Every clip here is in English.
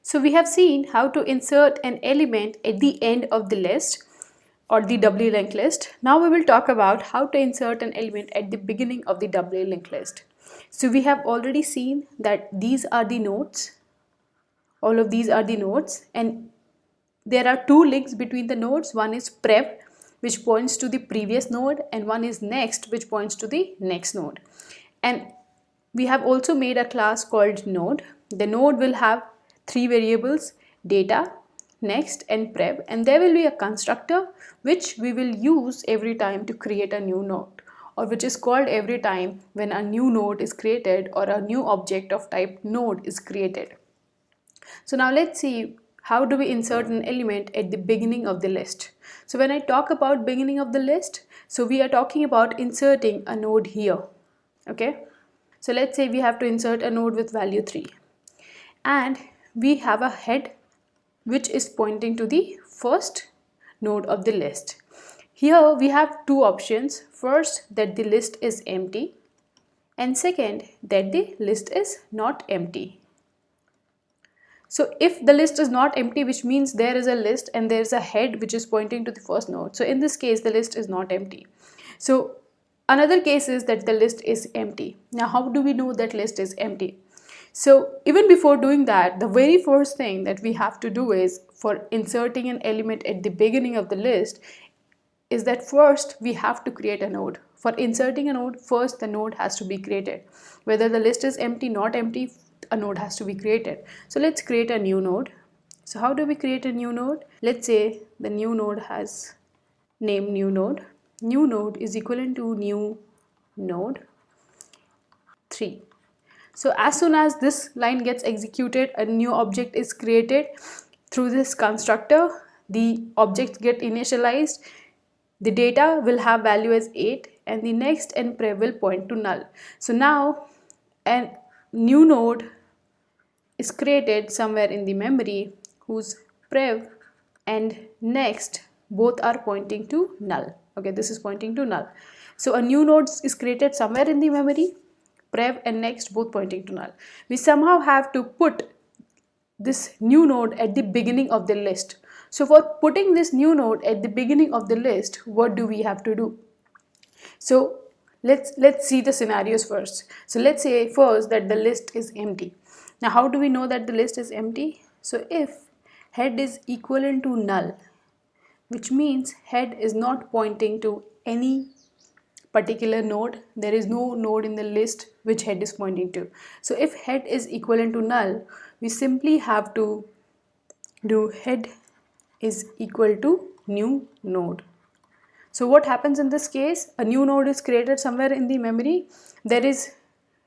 So we have seen how to insert an element at the end of the list or the doubly linked list. Now we will talk about how to insert an element at the beginning of the doubly linked list. So we have already seen that these are the nodes. All of these are the nodes, and there are two links between the nodes. One is prev, which points to the previous node, and one is next, which points to the next node. And we have also made a class called node. The node will have three variables: data, next, and prev, and there will be a constructor which we will use every time to create a new node, or which is called every time when a new node is created or a new object of type node is created. So now let's see how do we insert an element at the beginning of the list. So when I talk about beginning of the list, so we are talking about inserting a node here. Okay, so let's say we have to insert a node with value 3, and we have a head which is pointing to the first node of the list. Here we have two options: first, that the list is empty, and second, that the list is not empty. So if the list is not empty, which means there is a list and there is a head which is pointing to the first node. So in this case, the list is not empty. So another case is that the list is empty. Now, how do we know that list is empty? So even before doing that, the very first thing that we have to do is, for inserting an element at the beginning of the list, is that first we have to create a node. For inserting a node, first the node has to be created. Whether the list is empty, not empty, a node has to be created. So let's create a new node. So how do we create a new node? Let's say the new node has name new node. New node is equivalent to new node 3. So as soon as this line gets executed, a new object is created through this constructor. The objects get initialized. The data will have value as 8, and the next and prev will point to null. So now a new node is created somewhere in the memory whose prev and next both are pointing to null. Okay, this is pointing to null. So a new node is created somewhere in the memory, prev and next both pointing to null. We somehow have to put this new node at the beginning of the list. So for putting this new node at the beginning of the list, what do we have to do? So let's see the scenarios first. So let's say first that the list is empty. Now how do we know that the list is empty? So if head is equivalent to null, which means head is not pointing to any particular node, there is no node in the list which head is pointing to. So if head is equivalent to null, we simply have to do head is equal to new node. So what happens in this case? A new node is created somewhere in the memory. There is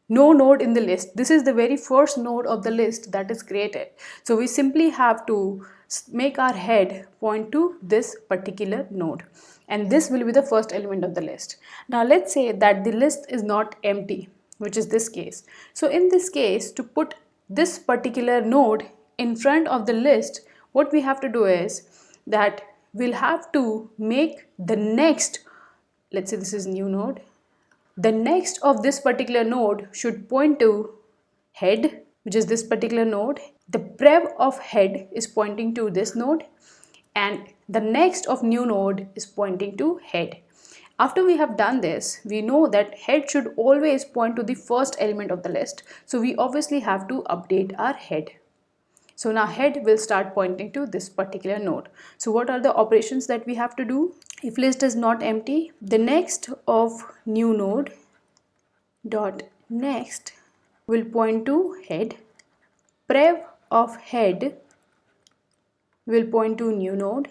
no node in the list. This is the very first node of the list that is created. So we simply have to make our head point to this particular node, and this will be the first element of the list. Now let's say that the list is not empty, which is this case. So in this case, to put this particular node in front of the list, what we have to do is that we'll have to make the next, let's say this is new node, the next of this particular node should point to head, which is this particular node. The prev of head is pointing to this node, and the next of new node is pointing to head. After we have done this, we know that head should always point to the first element of the list. So we obviously have to update our head. So now head will start pointing to this particular node. So what are the operations that we have to do? If list is not empty, the next of new node dot next will point to head. Prev of head will point to new node,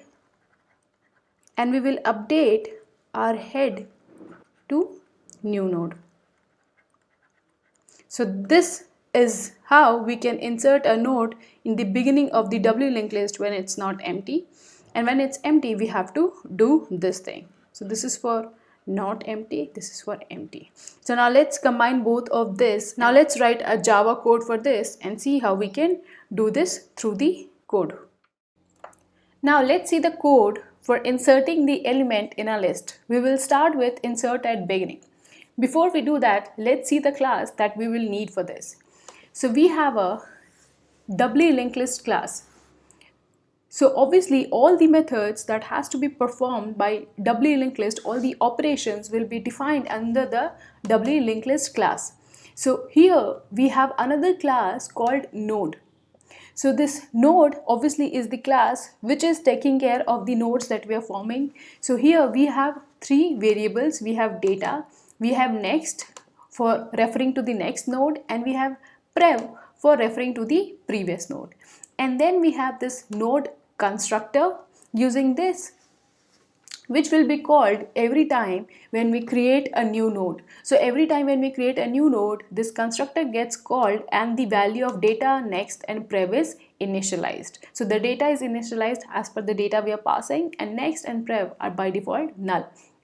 and we will update our head to new node. So this is how we can insert a node in the beginning of the doubly linked list when it's not empty, and when it's empty we have to do this thing. So this is for not empty, this is for empty. So now let's combine both of this. Now let's write a Java code for this and see how we can do this through the code. Now let's see the code for inserting the element in a list. We will start with insert at beginning. Before we do that, let's see the class that we will need for this. So we have a doubly linked list class. So obviously all the methods that has to be performed by doubly linked list, all the operations will be defined under the doubly linked list class. So here we have another class called node. So this node obviously is the class which is taking care of the nodes that we are forming. So here we have three variables. We have data, we have next for referring to the next node, and we have prev for referring to the previous node. And then we have this node constructor using this, which will be called every time when we create a new node. So every time when we create a new node, this constructor gets called and the value of data, next and prev is initialized. So the data is initialized as per the data we are passing, and next and prev are by default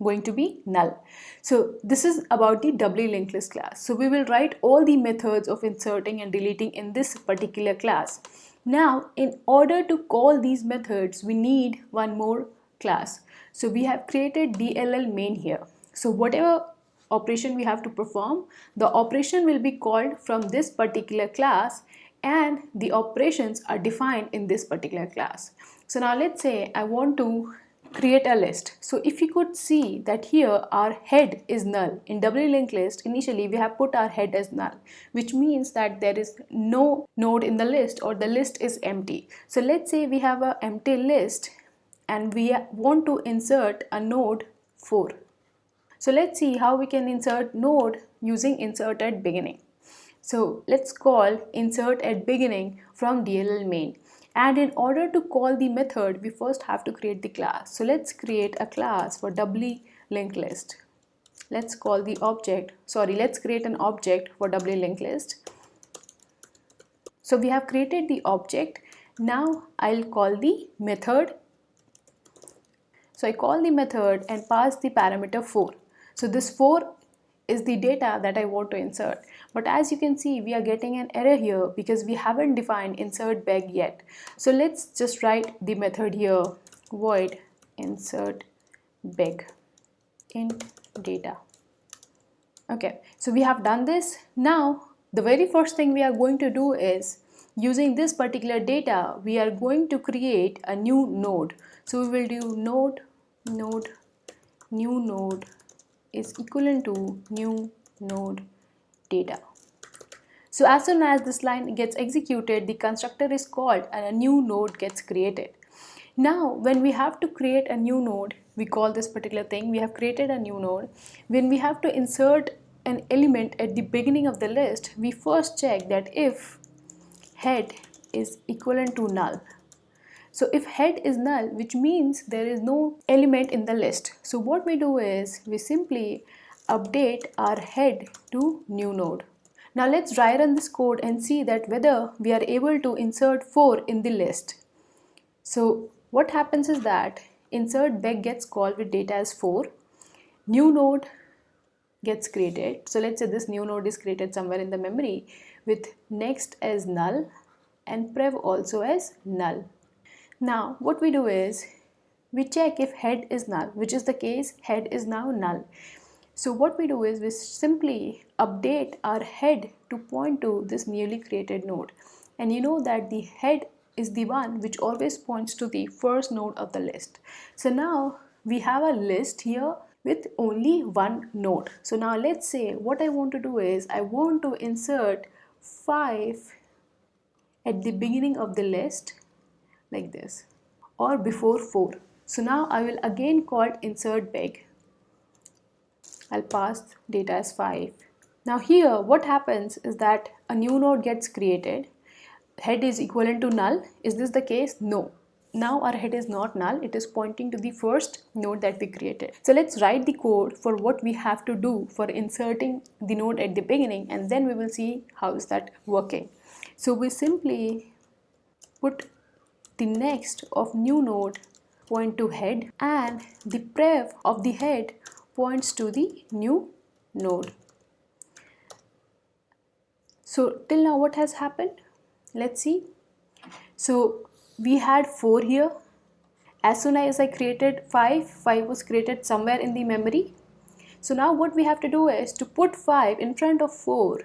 going to be null. So this is about the doubly linked list class. So we will write all the methods of inserting and deleting in this particular class. Now in order to call these methods, we need one more class. So we have created DLL main here. So whatever operation we have to perform, the operation will be called from this particular class, and the operations are defined in this particular class. So now let's say I want to create a list. So if you could see that here our head is null. In doubly linked list, initially we have put our head as null, which means that there is no node in the list, or the list is empty. So let's say we have an empty list and we want to insert a node 4. So let's see how we can insert node using insert at beginning. So let's call insert at beginning from DLL main. And in order to call the method, we first have to create the class. So let's create a class for doubly linked list. Let's call the object, let's create an object for doubly linked list. So we have created the object. Now I'll call the method. So I call the method and pass the parameter 4. So this 4 is the data that I want to insert. But as you can see, we are getting an error here because we haven't defined insert beg yet. So let's just write the method here, void insert beg int data. Okay, so we have done this. Now the very first thing we are going to do is, using this particular data, we are going to create a new node. So we will do node new node is equivalent to new node data. So as soon as this line gets executed, the constructor is called and a new node gets created. Now when we have to create a new node, we call this particular thing, we have created a new node. When we have to insert an element at the beginning of the list, we first check that if head is equivalent to null. So if head is null, which means there is no element in the list. So what we do is we simply update our head to new node. Now let's dry run this code and see that whether we are able to insert 4 in the list. So what happens is that insert beg gets called with data as 4. New node gets created. So let's say this new node is created somewhere in the memory with next as null and prev also as null. Now what we do is we check if head is null, which is the case, head is now null. So what we do is we simply update our head to point to this newly created node. And you know that the head is the one which always points to the first node of the list. So now we have a list here with only one node. So now let's say what I want to do is I want to insert 5 at the beginning of the list like this, or before 4. So now I will again call insert beg. I'll pass data as 5. Now here what happens is that a new node gets created. Head is equivalent to null. Is this the case? No. Now our head is not null. It is pointing to the first node that we created. So let's write the code for what we have to do for inserting the node at the beginning, and then we will see how is that working. So we simply put the next of new node point to head, and the prev of the head points to the new node. So till now what has happened? Let's see. So we had 4 here. As soon as I created 5 was created somewhere in the memory. So now what we have to do is to put 5 in front of 4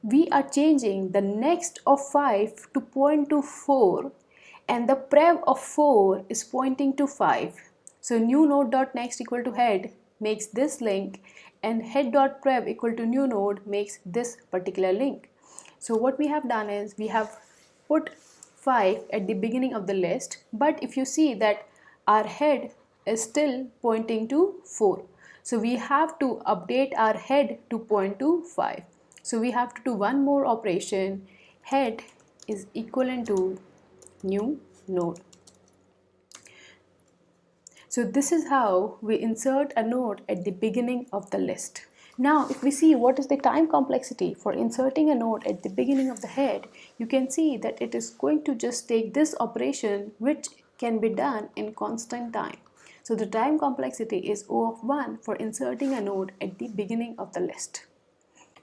we are changing the next of 5 to point to 4, and the prev of 4 is pointing to 5. So new node.next equal to head makes this link, and head.prev equal to new node makes this particular link. So what we have done is we have put 5 at the beginning of the list, but if you see that our head is still pointing to 4. So we have to update our head to point to 5. So we have to do one more operation. Head is equivalent to new node. So this is how we insert a node at the beginning of the list. Now if we see what is the time complexity for inserting a node at the beginning of the head, you can see that it is going to just take this operation, which can be done in constant time. So the time complexity is O of 1 for inserting a node at the beginning of the list.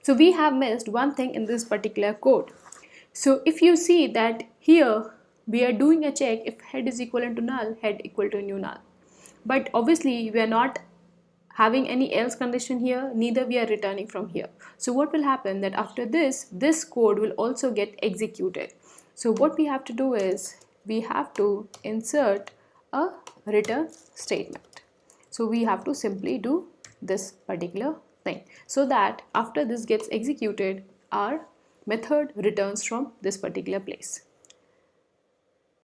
So we have missed one thing in this particular code. So if you see that here we are doing a check if head is equivalent to null, head equal to new null. But obviously we are not having any else condition here, neither we are returning from here. So what will happen that after this code will also get executed. So what we have to do is we have to insert a return statement. So we have to simply do this particular thing so that after this gets executed, our method returns from this particular place.